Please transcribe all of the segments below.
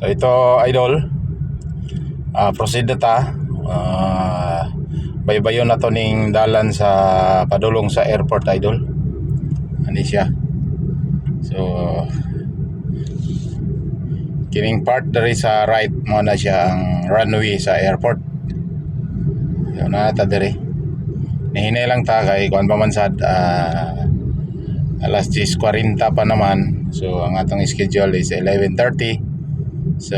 So ito idol, proceed na ta. Baybayon na to ning dalan sa padulong sa airport idol. Ani siya. So kining part dari sa right mo na siya ang runway sa airport. So na ta diri. Nihinay lang ta kay kuan pa man sad alas 10:40 pa naman. So ang atong schedule is 11:30. So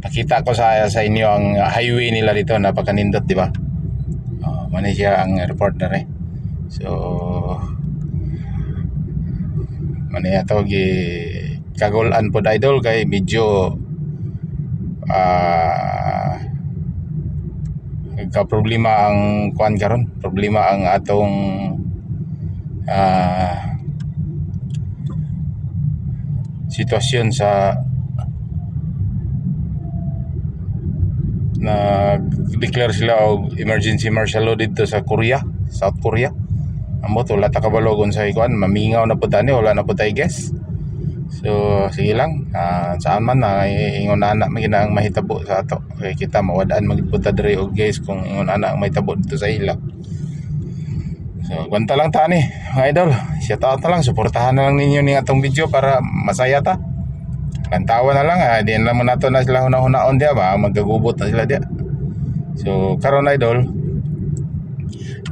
pakita ko sa inyo ang highway nila dito, napakanindot, di ba? Mani siya ang airport na rin. So mani ato gi kagulan po idol kay medyo ka problema ang kuan karon, problema ang atong sitwasyon sa nag-declare sila og emergency martial law dito sa Korea, South Korea. Amo to wala ta kabalogon sa ikuan, mamingaw na pud tani, wala na pud tay guess. So sige lang, saan man na ingon ana magina ang mahitabo sa ato. Kay kita mawadaan magpunta diri og guys kung ingon ana ang mahitabo dito sa ila. So gwanta lang tani, mga idol. Shout out na lang, suportahan na lang ninyo ning atong video para masaya ta. Kantawa na lang, di na naman nato na sila hunahon dia ba, magagubot na sila dia. So karon idol,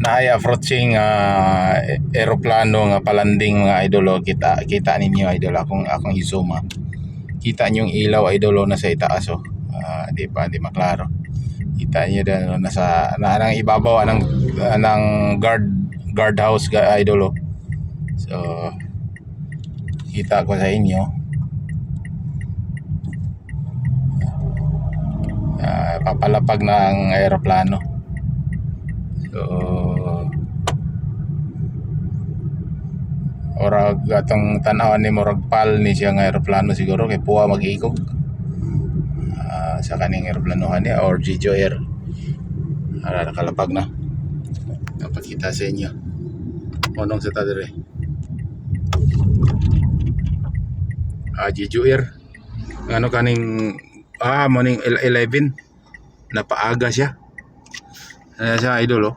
naay approaching aeroplano nga palanding mga idol. Kita ninyo idol, akong i-zoom kita niyo yung ilaw idol na sa itaas di maklaro. Kita niyo na nasa nang ibabaw ng guardhouse idol. So kita ko sa inyo. Papalapag na ang aeroplano. So orag atong tanawan ni murag pal ni siya nga aeroplano siguro kay puwa mag-ikog sa kaning aeroplanohan niya or Jeju Air. Nakalapag na. Napakita sa inyo monong sa tadere. Jeju Air ano kaning morning 11 napaaga siya. Siya idol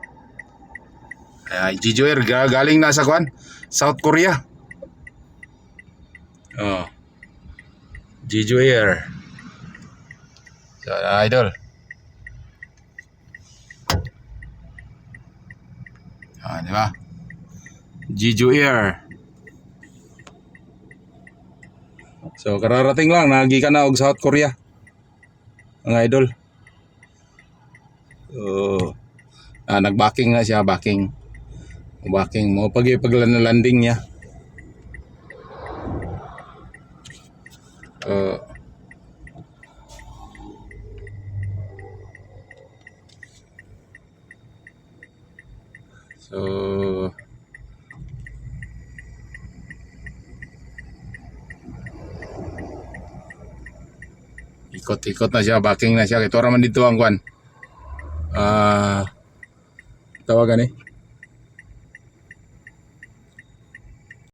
Jeju Air galing na sa kuan South Korea. Jeju Air. So, idol. Di ba? Jeju Air. So kararating lang nagikan na og South Korea. Mga idol. Nag-backing na siya, backing mo paglanding niya. So ikot na siya, backing na siya. Ito raman dito ang kwan tawagan